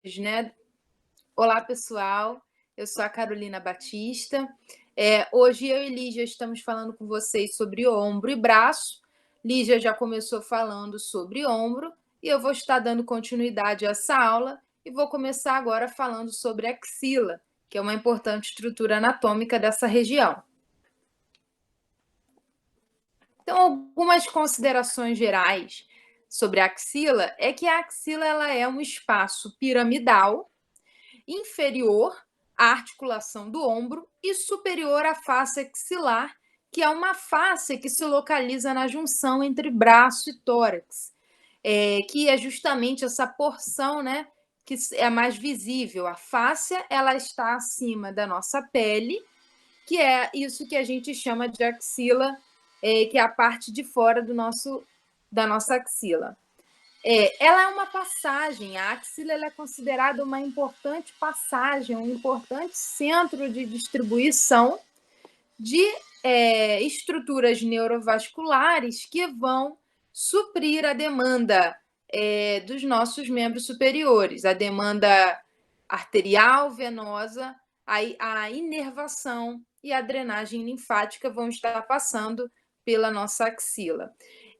Né? Olá, pessoal. Eu sou a Carolina Batista. Hoje eu e Lígia estamos falando com vocês sobre ombro e braço. Lígia já começou falando sobre ombro e eu vou estar dando continuidade a essa aula e vou começar agora falando sobre axila, que é uma importante estrutura anatômica dessa região. Então, algumas considerações gerais sobre a axila é que a axila ela é um espaço piramidal inferior à articulação do ombro e superior à face axilar, que é uma face que se localiza na junção entre braço e tórax, que é justamente essa porção, né, que é mais visível. A fáscia ela está acima da nossa pele, que é isso que a gente chama de axila, que é a parte de fora da nossa axila. Ela é uma passagem, a axila é considerada uma importante passagem, um importante centro de distribuição de estruturas neurovasculares que vão suprir a demanda dos nossos membros superiores, a demanda arterial, venosa, a inervação e a drenagem linfática vão estar passando pela nossa axila.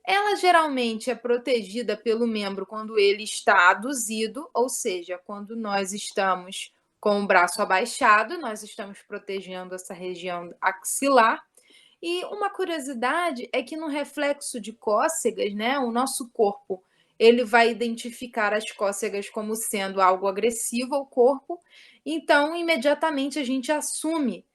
Ela geralmente é protegida pelo membro quando ele está aduzido, ou seja, quando nós estamos com o braço abaixado, nós estamos protegendo essa região axilar. E uma curiosidade é que no reflexo de cócegas, né, o nosso corpo ele vai identificar as cócegas como sendo algo agressivo ao corpo, então imediatamente a gente assume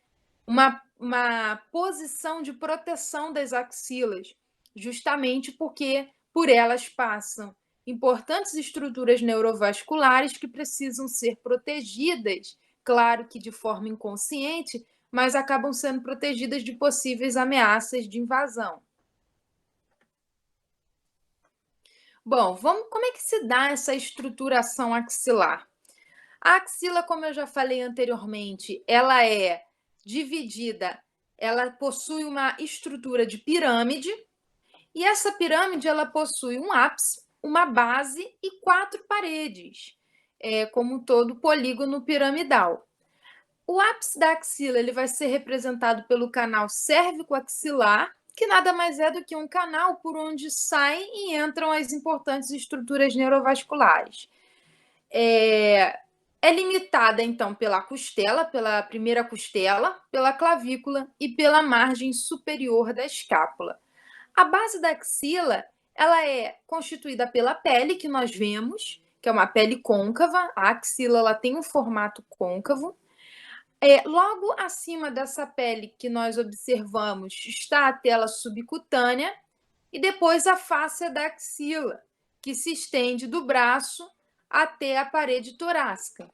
uma posição de proteção das axilas, justamente porque por elas passam importantes estruturas neurovasculares que precisam ser protegidas, claro que de forma inconsciente, mas acabam sendo protegidas de possíveis ameaças de invasão. Bom, como é que se dá essa estruturação axilar? A axila, como eu já falei anteriormente, ela é dividida, ela possui uma estrutura de pirâmide, e essa pirâmide ela possui um ápice, uma base e 4 paredes, como todo polígono piramidal. O ápice da axila ele vai ser representado pelo canal cérvico-axilar, que nada mais é do que um canal por onde saem e entram as importantes estruturas neurovasculares. É limitada, então, pela costela, pela primeira costela, pela clavícula e pela margem superior da escápula. A base da axila ela é constituída pela pele que nós vemos, que é uma pele côncava. A axila ela tem um formato côncavo. Logo acima dessa pele que nós observamos está a tela subcutânea e depois a fáscia da axila, que se estende do braço até a parede torácica,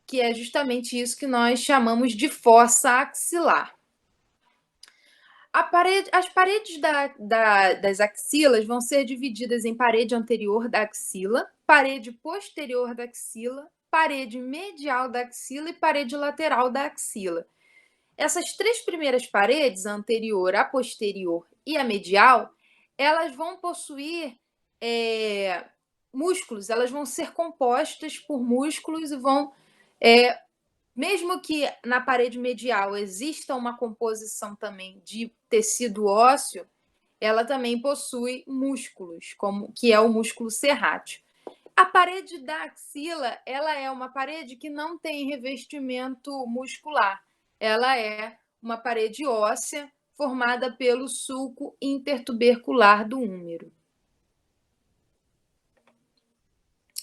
que é justamente isso que nós chamamos de fossa axilar. As paredes das axilas vão ser divididas em parede anterior da axila, parede posterior da axila, parede medial da axila e parede lateral da axila. Essas 3 primeiras paredes, a anterior, a posterior e a medial, elas vão possuir músculos, elas vão ser compostas por músculos e vão, mesmo que na parede medial exista uma composição também de tecido ósseo, ela também possui músculos, que é o músculo serrátil. A parede da axila, ela é uma parede que não tem revestimento muscular. Ela é uma parede óssea formada pelo sulco intertubercular do húmero.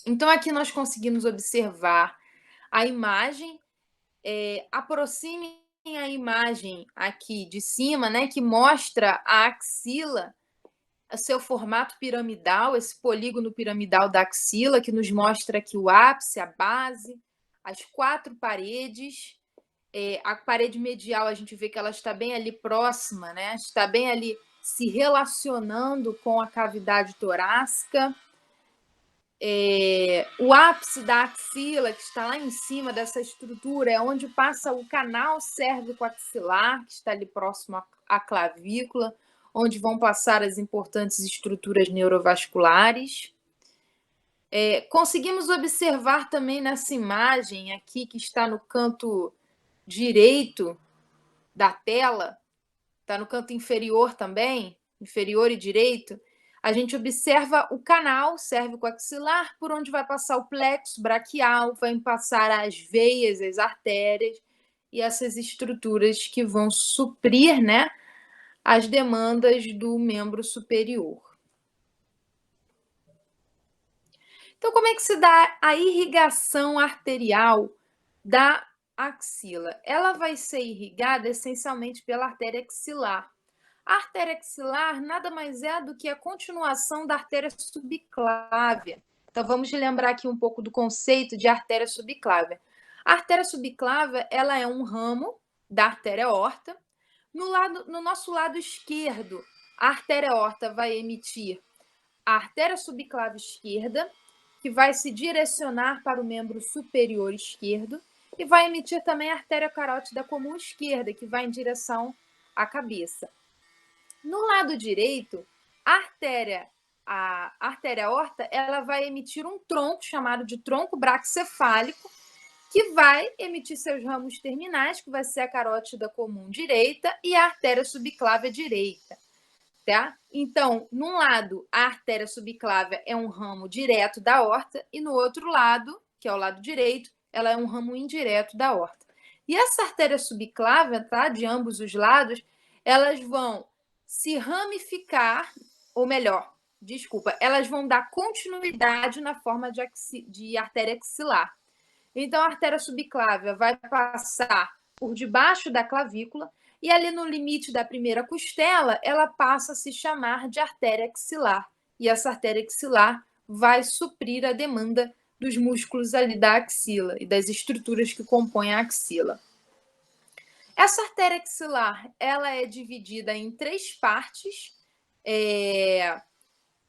Então, aqui nós conseguimos observar a imagem. Aproximem a imagem aqui de cima, né, que mostra a axila, o seu formato piramidal, esse polígono piramidal da axila, que nos mostra aqui o ápice, a base, as 4 paredes. A parede medial, a gente vê que ela está bem ali próxima, né? Está bem ali se relacionando com a cavidade torácica. O ápice da axila, que está lá em cima dessa estrutura, é onde passa o canal cérvico-axilar, que está ali próximo à clavícula, onde vão passar as importantes estruturas neurovasculares. Conseguimos observar também nessa imagem aqui, que está no canto direito da tela, está no canto inferior também, inferior e direito, a gente observa o canal cérvico-axilar, por onde vai passar o plexo braquial, vai passar as veias, as artérias e essas estruturas que vão suprir, né, as demandas do membro superior. Então, como é que se dá a irrigação arterial da axila? Ela vai ser irrigada essencialmente pela artéria axilar. A artéria axilar nada mais é do que a continuação da artéria subclávia. Então, vamos lembrar aqui um pouco do conceito de artéria subclávia. A artéria subclávia, ela é um ramo da artéria aorta. No nosso lado esquerdo, a artéria aorta vai emitir a artéria subclávia esquerda, que vai se direcionar para o membro superior esquerdo, e vai emitir também a artéria carótida comum esquerda, que vai em direção à cabeça. No lado direito, a artéria aorta, ela vai emitir um tronco chamado de tronco braquicefálico, que vai emitir seus ramos terminais, que vai ser a carótida comum direita e a artéria subclávia direita. Tá? Então, num lado, a artéria subclávia é um ramo direto da aorta, e no outro lado, que é o lado direito, ela é um ramo indireto da aorta. E essa artéria subclávia, tá, de ambos os lados, elas vão se ramificar, ou melhor, desculpa, elas vão dar continuidade na forma de artéria axilar. Então, a artéria subclávia vai passar por debaixo da clavícula, e ali no limite da primeira costela, ela passa a se chamar de artéria axilar. E essa artéria axilar vai suprir a demanda dos músculos ali da axila e das estruturas que compõem a axila. Essa artéria axilar, ela é dividida em 3 partes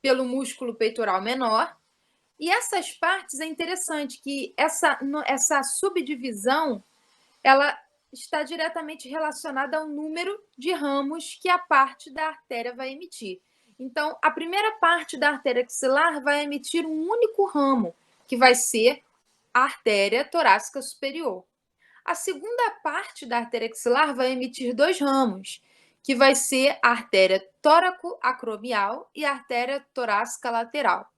pelo músculo peitoral menor. E essas partes, é interessante que essa subdivisão, ela está diretamente relacionada ao número de ramos que a parte da artéria vai emitir. Então, a primeira parte da artéria axilar vai emitir um único ramo, que vai ser a artéria torácica superior. A segunda parte da artéria axilar vai emitir 2 ramos, que vai ser a artéria tóraco-acromial e a artéria torácica lateral.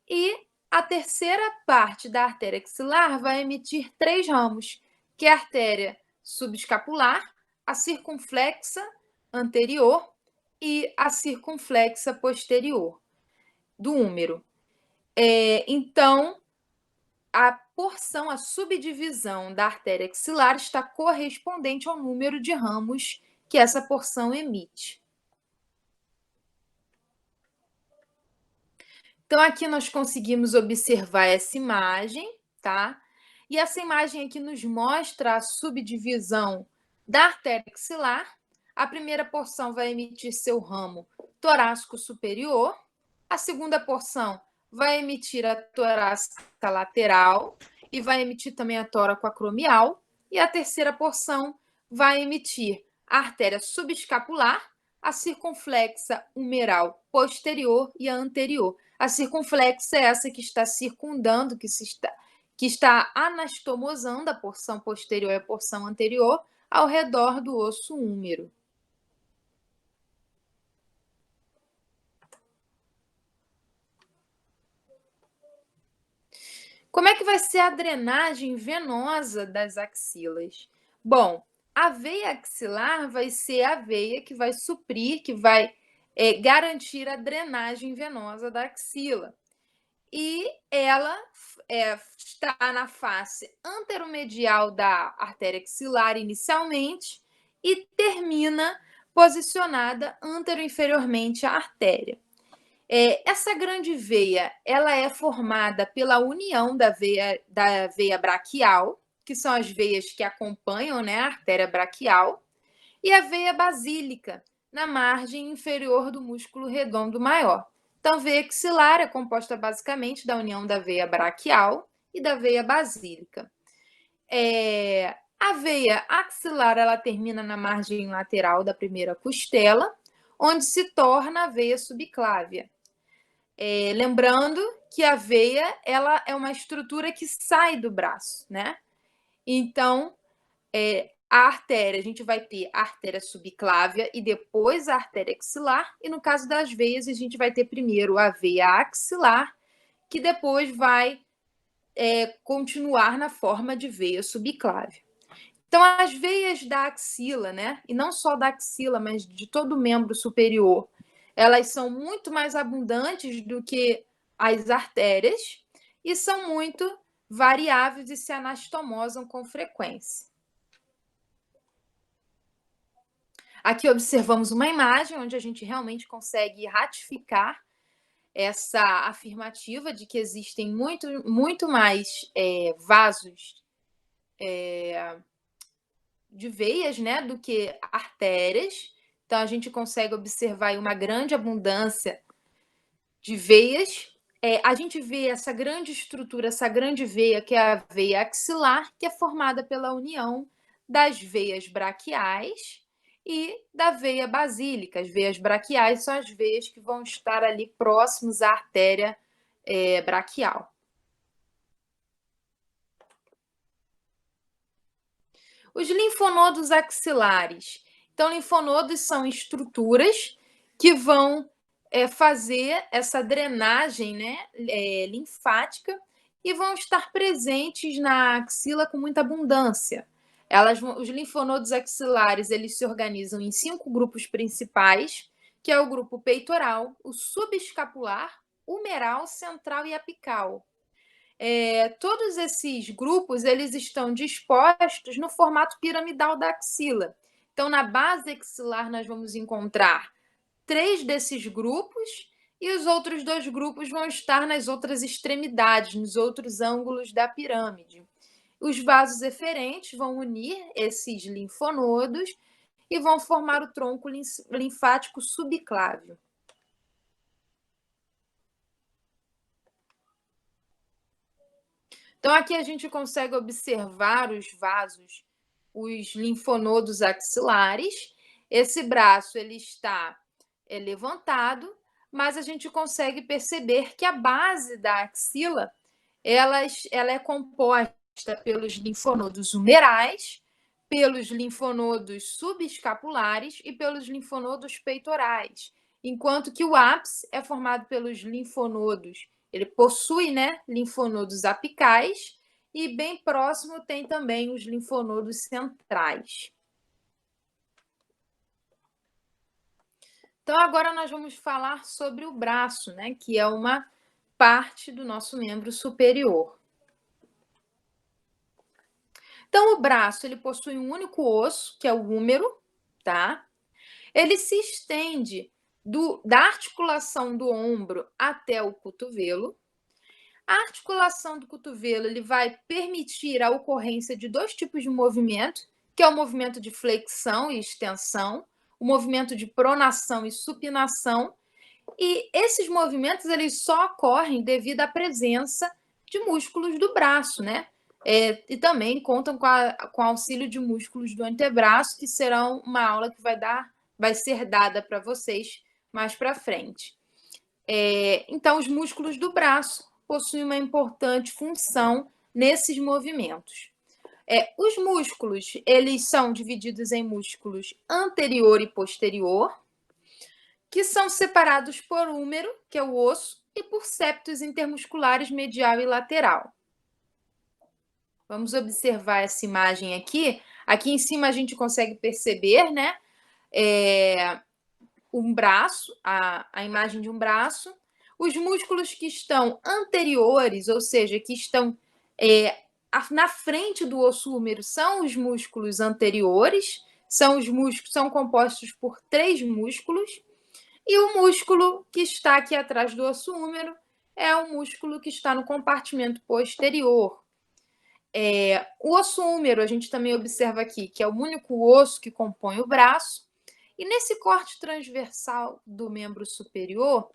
E a terceira parte da artéria axilar vai emitir 3 ramos, que é a artéria subescapular, a circunflexa anterior e a circunflexa posterior do húmero. Então, a subdivisão da artéria axilar está correspondente ao número de ramos que essa porção emite. Então, aqui nós conseguimos observar essa imagem, tá? E essa imagem aqui nos mostra a subdivisão da artéria axilar. A primeira porção vai emitir seu ramo torácico superior. A segunda porção vai emitir a torácica lateral e vai emitir também a tóraco-acromial. E a terceira porção vai emitir a artéria subescapular, a circunflexa humeral posterior e a anterior. A circunflexa é essa que está circundando, que está anastomosando a porção posterior e a porção anterior ao redor do osso húmero. Como é que vai ser a drenagem venosa das axilas? Bom, a veia axilar vai ser a veia que vai suprir, que vai garantir a drenagem venosa da axila. E ela está na face anteromedial da artéria axilar inicialmente e termina posicionada anteroinferiormente à artéria. Essa grande veia, ela é formada pela união da veia braquial, que são as veias que acompanham, né, a artéria braquial, e a veia basílica, na margem inferior do músculo redondo maior. Então, a veia axilar é composta basicamente da união da veia braquial e da veia basílica. A veia axilar, ela termina na margem lateral da primeira costela, onde se torna a veia subclávia. Lembrando que a veia ela é uma estrutura que sai do braço, né? Então, a artéria, a gente vai ter a artéria subclávia e depois a artéria axilar, e no caso das veias, a gente vai ter primeiro a veia axilar, que depois vai continuar na forma de veia subclávia. Então, as veias da axila, né, e não só da axila, mas de todo o membro superior, elas são muito mais abundantes do que as artérias e são muito variáveis e se anastomosam com frequência. Aqui observamos uma imagem onde a gente realmente consegue ratificar essa afirmativa de que existem muito mais vasos de veias, né, do que artérias. Então, a gente consegue observar uma grande abundância de veias. A gente vê essa grande estrutura, essa grande veia, que é a veia axilar, que é formada pela união das veias braquiais e da veia basílica. As veias braquiais são as veias que vão estar ali próximos à artéria braquial. Os linfonodos axilares. Então, linfonodos são estruturas que vão fazer essa drenagem, né, linfática e vão estar presentes na axila com muita abundância. Os linfonodos axilares eles se organizam em 5 grupos principais, que é o grupo peitoral, o subescapular, humeral, central e apical. Todos esses grupos eles estão dispostos no formato piramidal da axila. Então, na base axilar, nós vamos encontrar 3 desses grupos e os outros 2 grupos vão estar nas outras extremidades, nos outros ângulos da pirâmide. Os vasos eferentes vão unir esses linfonodos e vão formar o tronco linfático subclávio. Então, aqui a gente consegue observar os vasos, os linfonodos axilares. Esse braço ele está levantado, mas a gente consegue perceber que a base da axila ela é composta pelos linfonodos humerais, pelos linfonodos subescapulares e pelos linfonodos peitorais, enquanto que o ápice é formado pelos linfonodos. Ele possui, né, linfonodos apicais e bem próximo tem também os linfonodos centrais. Então, agora nós vamos falar sobre o braço, né, que é uma parte do nosso membro superior. Então, o braço ele possui um único osso, que é o húmero, tá? Ele se estende da articulação do ombro até o cotovelo. A articulação do cotovelo ele vai permitir a ocorrência de 2 tipos de movimento, que é o movimento de flexão e extensão, o movimento de pronação e supinação. E esses movimentos eles só ocorrem devido à presença de músculos do braço, né? E também contam com o auxílio de músculos do antebraço, que serão uma aula que vai ser dada para vocês mais para frente. Então, os músculos do braço possuem uma importante função nesses movimentos. Os músculos, eles são divididos em músculos anterior e posterior, que são separados por húmero, que é o osso, e por septos intermusculares medial e lateral. Vamos observar essa imagem aqui. Aqui em cima a gente consegue perceber, né, um braço, a imagem de um braço. Os músculos que estão anteriores, ou seja, que estão na frente do osso húmero, são os músculos anteriores, são compostos por 3 músculos, e o músculo que está aqui atrás do osso húmero é o músculo que está no compartimento posterior. O osso húmero, a gente também observa aqui que é o único osso que compõe o braço, e nesse corte transversal do membro superior,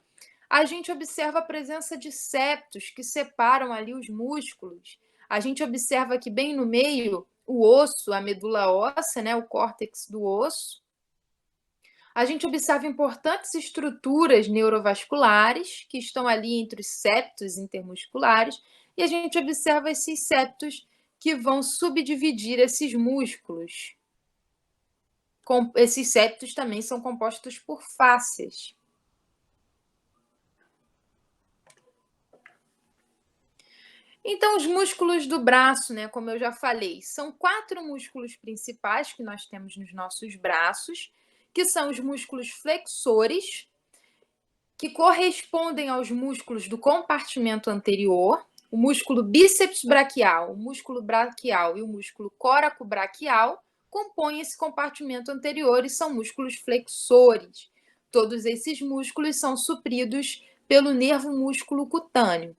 a gente observa a presença de septos que separam ali os músculos. A gente observa aqui bem no meio o osso, a medula óssea, né, o córtex do osso. A gente observa importantes estruturas neurovasculares que estão ali entre os septos intermusculares e a gente observa esses septos que vão subdividir esses músculos. Esses septos também são compostos por fáscias. Então, os músculos do braço, né, como eu já falei, são 4 músculos principais que nós temos nos nossos braços, que são os músculos flexores, que correspondem aos músculos do compartimento anterior, o músculo bíceps braquial, o músculo braquial e o músculo coracobraquial compõem esse compartimento anterior e são músculos flexores. Todos esses músculos são supridos pelo nervo músculo cutâneo.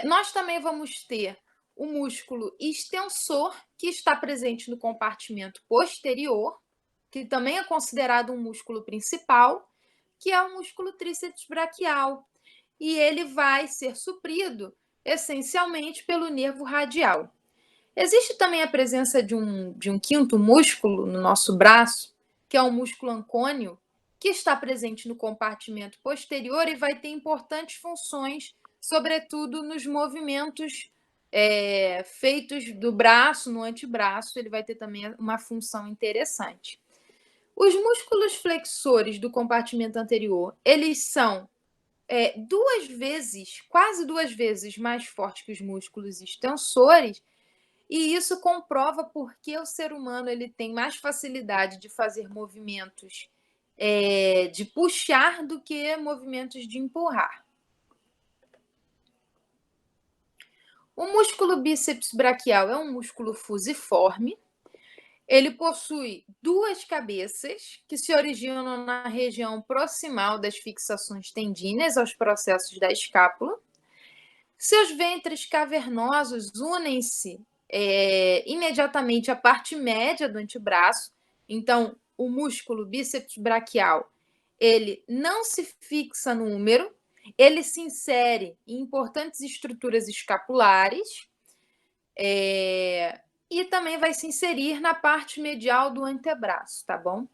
Nós também vamos ter o músculo extensor, que está presente no compartimento posterior, que também é considerado um músculo principal, que é o músculo tríceps braquial, e ele vai ser suprido essencialmente pelo nervo radial. Existe também a presença de um quinto músculo no nosso braço, que é o músculo ancônio, que está presente no compartimento posterior e vai ter importantes funções, sobretudo nos movimentos feitos do braço, no antebraço, ele vai ter também uma função interessante. Os músculos flexores do compartimento anterior, eles são quase duas vezes mais fortes que os músculos extensores, e isso comprova porque o ser humano ele tem mais facilidade de fazer movimentos de puxar do que movimentos de empurrar. O músculo bíceps braquial é um músculo fusiforme. Ele possui 2 cabeças que se originam na região proximal das fixações tendíneas aos processos da escápula. Seus ventres cavernosos unem-se imediatamente à parte média do antebraço. Então, o músculo bíceps braquial, ele não se fixa no húmero, ele se insere em importantes estruturas escapulares, e também vai se inserir na parte medial do antebraço, tá bom?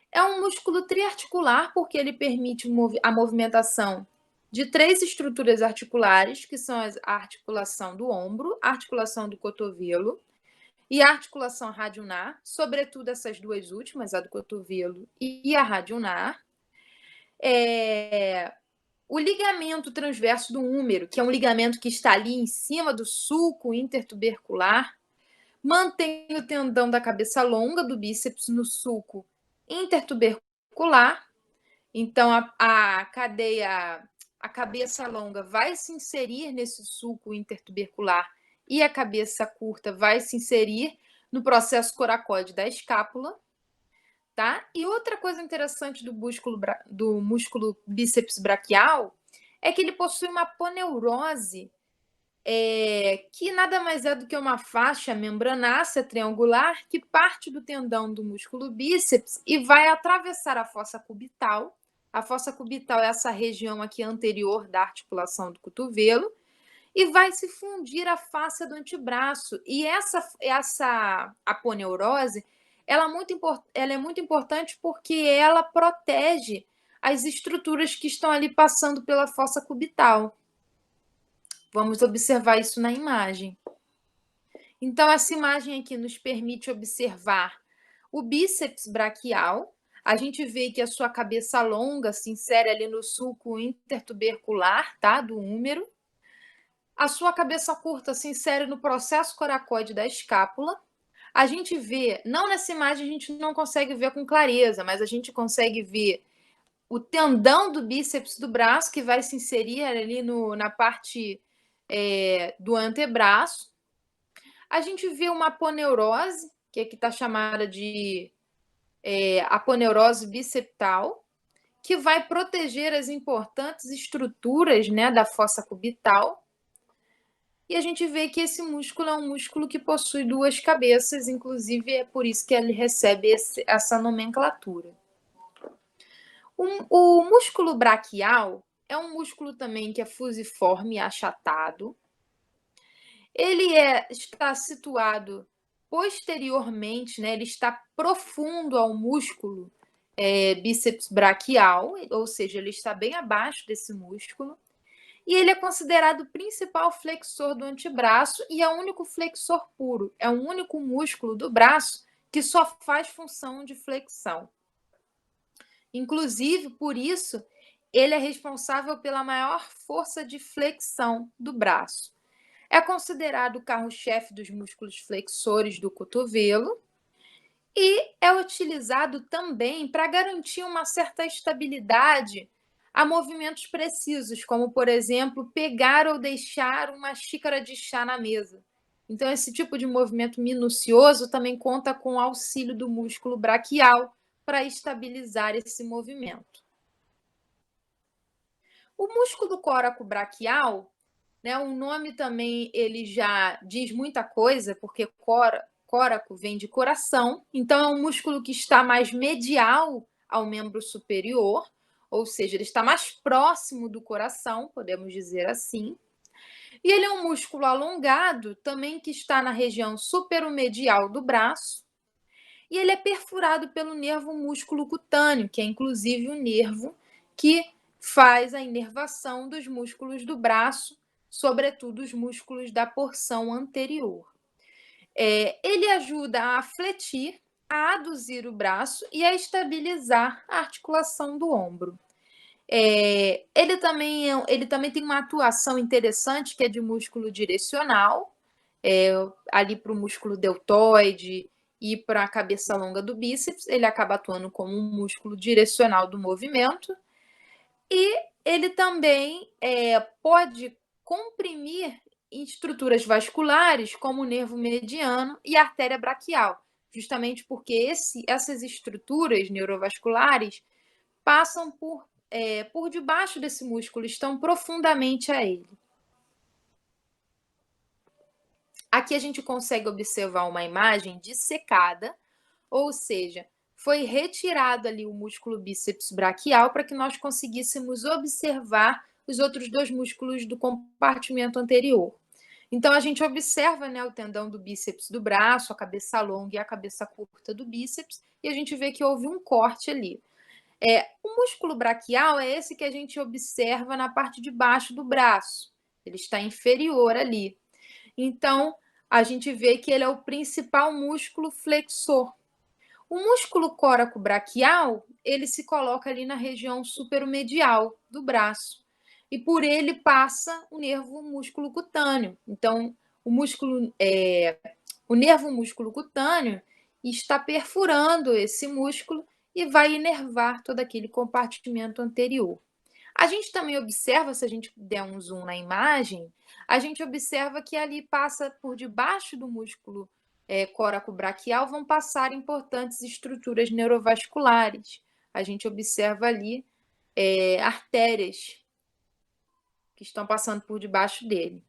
É um músculo triarticular porque ele permite a movimentação de 3 estruturas articulares, que são a articulação do ombro, a articulação do cotovelo e a articulação radionar, sobretudo essas duas últimas, a do cotovelo e a radionar. O ligamento transverso do húmero, que é um ligamento que está ali em cima do sulco intertubercular, mantém o tendão da cabeça longa do bíceps no sulco intertubercular. Então, a cabeça longa vai se inserir nesse sulco intertubercular e a cabeça curta vai se inserir no processo coracoide da escápula. Tá? E outra coisa interessante do músculo bíceps braquial é que ele possui uma aponeurose, que nada mais é do que uma faixa membranácea triangular que parte do tendão do músculo bíceps e vai atravessar a fossa cubital. A fossa cubital é essa região aqui anterior da articulação do cotovelo e vai se fundir à face do antebraço. E essa aponeurose ela é muito importante porque ela protege as estruturas que estão ali passando pela fossa cubital. Vamos observar isso na imagem. Então, essa imagem aqui nos permite observar o bíceps braquial. A gente vê que a sua cabeça longa se insere ali no sulco intertubercular, tá? Do húmero. A sua cabeça curta se insere no processo coracoide da escápula. A gente vê, não nessa imagem a gente não consegue ver com clareza, mas a gente consegue ver o tendão do bíceps do braço, que vai se inserir ali na parte do antebraço. A gente vê uma aponeurose, que aqui está chamada de aponeurose biceptal, que vai proteger as importantes estruturas, né, da fossa cubital. E a gente vê que esse músculo é um músculo que possui 2 cabeças, inclusive é por isso que ele recebe essa nomenclatura. O músculo braquial é um músculo também que é fusiforme e achatado. Ele está situado posteriormente, né, ele está profundo ao músculo bíceps braquial, ou seja, ele está bem abaixo desse músculo, e ele é considerado o principal flexor do antebraço e é o único flexor puro, é o único músculo do braço que só faz função de flexão. Inclusive, por isso, ele é responsável pela maior força de flexão do braço. É considerado o carro-chefe dos músculos flexores do cotovelo e é utilizado também para garantir uma certa estabilidade a movimentos precisos, como, por exemplo, pegar ou deixar uma xícara de chá na mesa. Então, esse tipo de movimento minucioso também conta com o auxílio do músculo braquial para estabilizar esse movimento. O músculo coracobraquial, né, o nome também ele já diz muita coisa, porque córaco vem de coração, então é um músculo que está mais medial ao membro superior, ou seja, ele está mais próximo do coração, podemos dizer assim. E ele é um músculo alongado, também que está na região superomedial do braço, e ele é perfurado pelo nervo músculo cutâneo, que é inclusive o nervo que faz a inervação dos músculos do braço, sobretudo os músculos da porção anterior. Ele ajuda a fletir, a aduzir o braço e a estabilizar a articulação do ombro. Ele também tem uma atuação interessante que é de músculo direcional, ali para o músculo deltoide e para a cabeça longa do bíceps, ele acaba atuando como um músculo direcional do movimento. E ele também pode comprimir estruturas vasculares, como o nervo mediano e a artéria braquial, justamente porque essas estruturas neurovasculares passam por debaixo desse músculo, estão profundamente a ele. Aqui a gente consegue observar uma imagem dissecada, ou seja, foi retirado ali o músculo bíceps braquial para que nós conseguíssemos observar os outros dois músculos do compartimento anterior. Então, a gente observa, né, o tendão do bíceps do braço, a cabeça longa e a cabeça curta do bíceps, e a gente vê que houve um corte ali. O músculo braquial é esse que a gente observa na parte de baixo do braço. Ele está inferior ali. Então, a gente vê que ele é o principal músculo flexor. O músculo coracobraquial, ele se coloca ali na região superomedial do braço. E por ele passa o nervo músculo cutâneo. Então, o nervo músculo cutâneo está perfurando esse músculo e vai inervar todo aquele compartimento anterior. A gente também observa, se a gente der um zoom na imagem, a gente observa que ali passa por debaixo do músculo coracobraquial, vão passar importantes estruturas neurovasculares. A gente observa ali artérias que estão passando por debaixo dele.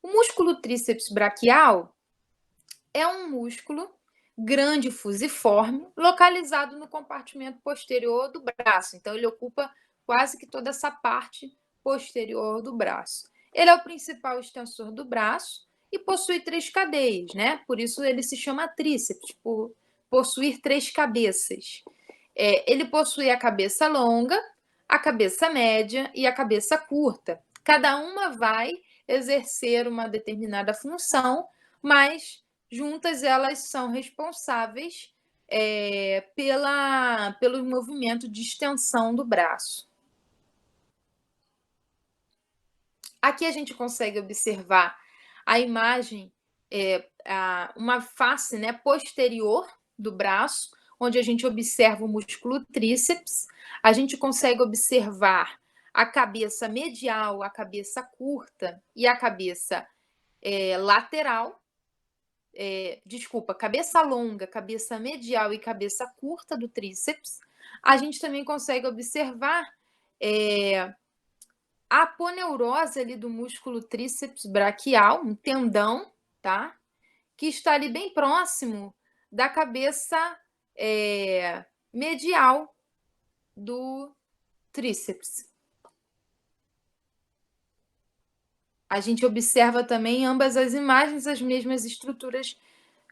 O músculo tríceps braquial é um músculo grande, fusiforme, localizado no compartimento posterior do braço. Então, ele ocupa quase que toda essa parte posterior do braço. Ele é o principal extensor do braço e possui 3 cadeias, né? Por isso ele se chama tríceps, por possuir 3 cabeças. Ele possui a cabeça longa, a cabeça média e a cabeça curta. Cada uma vai exercer uma determinada função, mas juntas elas são responsáveis pelo movimento de extensão do braço. Aqui a gente consegue observar a imagem, uma face, né, posterior do braço, onde a gente observa o músculo tríceps, a gente consegue observar a cabeça medial, a cabeça curta e a cabeça lateral, cabeça longa, cabeça medial e cabeça curta do tríceps. A gente também consegue observar a aponeurose ali do músculo tríceps braquial, um tendão, tá? Que está ali bem próximo da cabeça medial do tríceps. A gente observa também em ambas as imagens, as mesmas estruturas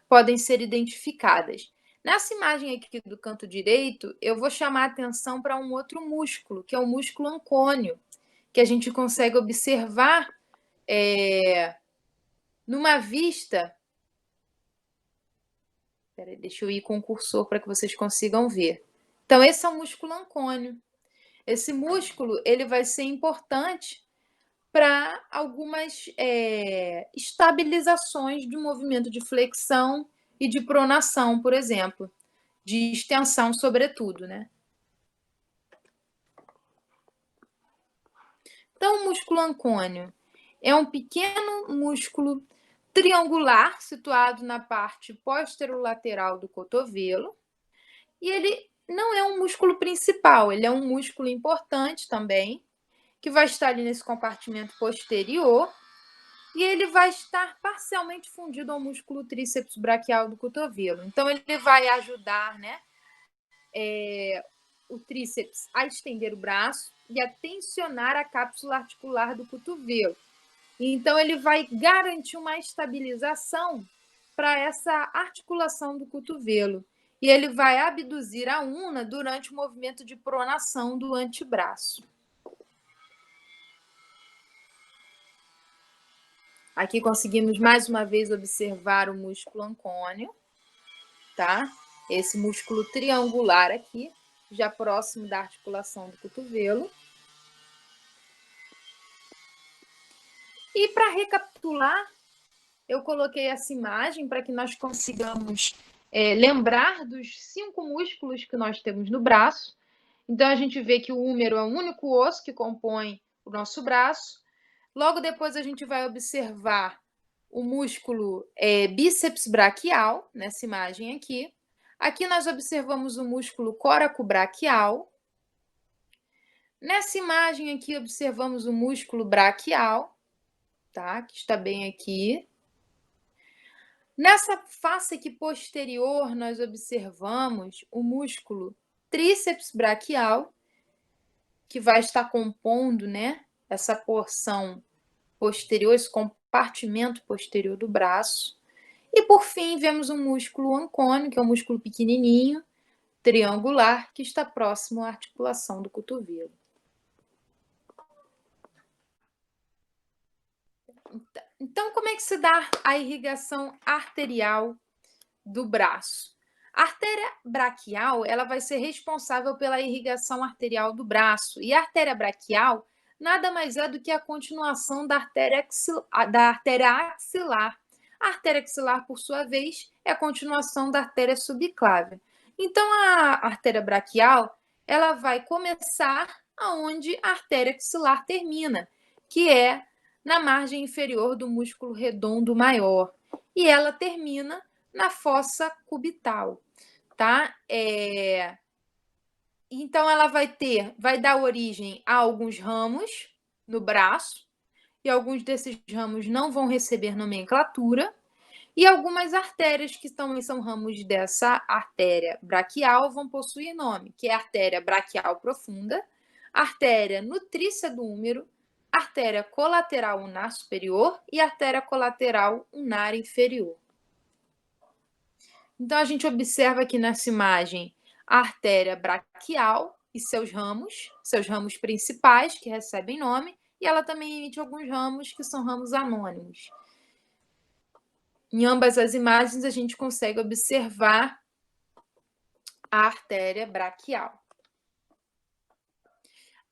podem ser identificadas. Nessa imagem aqui do canto direito, eu vou chamar a atenção para um outro músculo, que é o músculo ancônio, que a gente consegue observar numa vista. Peraí, deixa eu ir com o cursor para que vocês consigam ver. Então, esse é o músculo ancônio. Esse músculo ele vai ser importante para algumas estabilizações de movimento de flexão e de pronação, por exemplo, de extensão, sobretudo, né? Então, o músculo ancônio é um pequeno músculo triangular situado na parte posterolateral do cotovelo, e ele não é um músculo principal, ele é um músculo importante também, que vai estar ali nesse compartimento posterior, e ele vai estar parcialmente fundido ao músculo tríceps braquial do cotovelo. Então, ele vai ajudar, né, o tríceps a estender o braço e a tensionar a cápsula articular do cotovelo. Então, ele vai garantir uma estabilização para essa articulação do cotovelo. E ele vai abduzir a una durante o movimento de pronação do antebraço. Aqui conseguimos mais uma vez observar o músculo ancônio, tá? Esse músculo triangular aqui, já próximo da articulação do cotovelo. E para recapitular, eu coloquei essa imagem para que nós consigamos lembrar dos 5 músculos que nós temos no braço. Então, a gente vê que o húmero é o único osso que compõe o nosso braço. Logo depois, a gente vai observar o músculo bíceps braquial, nessa imagem aqui. Aqui nós observamos o músculo coracobraquial. Nessa imagem aqui, observamos o músculo braquial, tá? Que está bem aqui. Nessa face aqui posterior, nós observamos o músculo tríceps braquial, que vai estar compondo, né, essa porção posterior, esse compartimento posterior do braço. E, por fim, vemos o músculo ancônio, que é um músculo pequenininho, triangular, que está próximo à articulação do cotovelo. Então, como é que se dá a irrigação arterial do braço? A artéria braquial, ela vai ser responsável pela irrigação arterial do braço. E a artéria braquial nada mais é do que a continuação da artéria axilar. A artéria axilar, por sua vez, é a continuação da artéria subclávia. Então, a artéria braquial, ela vai começar aonde a artéria axilar termina, que é na margem inferior do músculo redondo maior. E ela termina na fossa cubital, tá? Então, ela vai dar origem a alguns ramos no braço, e alguns desses ramos não vão receber nomenclatura, e algumas artérias que são ramos dessa artéria braquial vão possuir nome, que é a artéria braquial profunda, artéria nutrícia do húmero, artéria colateral ulnar superior e artéria colateral ulnar inferior. Então, a gente observa aqui nessa imagem a artéria braquial e seus ramos principais, que recebem nome, e ela também emite alguns ramos que são ramos anônimos. Em ambas as imagens, a gente consegue observar a artéria braquial.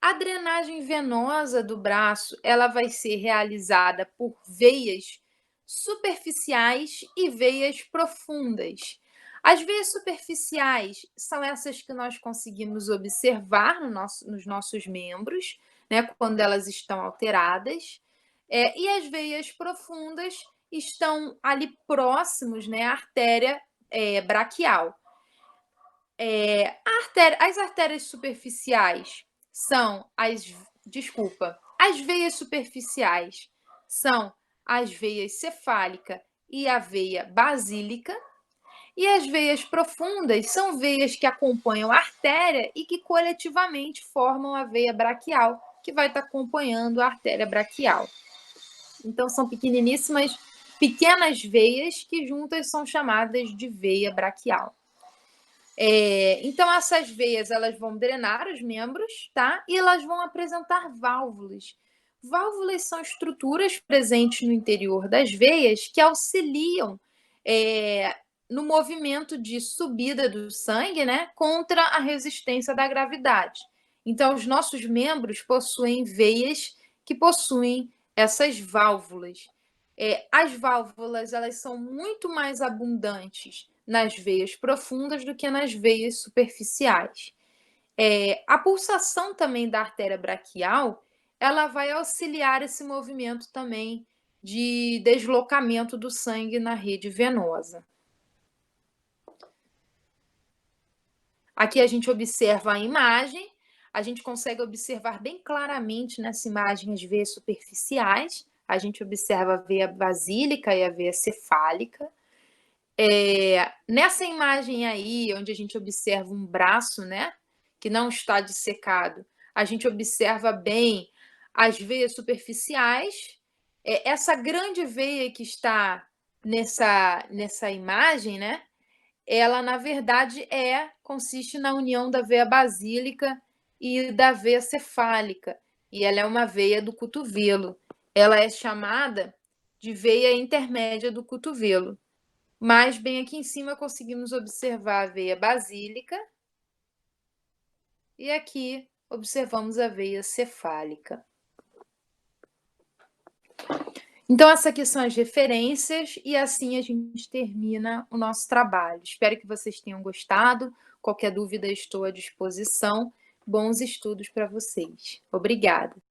A drenagem venosa do braço, ela vai ser realizada por veias superficiais e veias profundas. As veias superficiais são essas que nós conseguimos observar nos nossos membros, né, quando elas estão alteradas, e as veias profundas estão ali próximos, né, à artéria braquial. As artérias superficiais são as veias superficiais são as veias cefálica e a veia basílica, e as veias profundas são veias que acompanham a artéria e que coletivamente formam a veia braquial, que vai estar acompanhando a artéria braquial. Então, são pequenas veias que juntas são chamadas de veia braquial. Então, essas veias elas vão drenar os membros, tá? E elas vão apresentar válvulas. Válvulas são estruturas presentes no interior das veias que auxiliam no movimento de subida do sangue, né, contra a resistência da gravidade. Então, os nossos membros possuem veias que possuem essas válvulas. As válvulas elas são muito mais abundantes nas veias profundas do que nas veias superficiais. A pulsação também da artéria braquial, ela vai auxiliar esse movimento também de deslocamento do sangue na rede venosa. Aqui a gente observa a imagem, a gente consegue observar bem claramente nessa imagem as veias superficiais, a gente observa a veia basílica e a veia cefálica. Nessa imagem aí, onde a gente observa um braço, né, que não está dissecado, a gente observa bem as veias superficiais. Essa grande veia que está nessa imagem, né, ela na verdade consiste na união da veia basílica e da veia cefálica, e ela é uma veia do cotovelo. Ela é chamada de veia intermédia do cotovelo. Mas bem aqui em cima conseguimos observar a veia basílica e aqui observamos a veia cefálica. Então, essas aqui são as referências e assim a gente termina o nosso trabalho. Espero que vocês tenham gostado. Qualquer dúvida, estou à disposição. Bons estudos para vocês. Obrigada.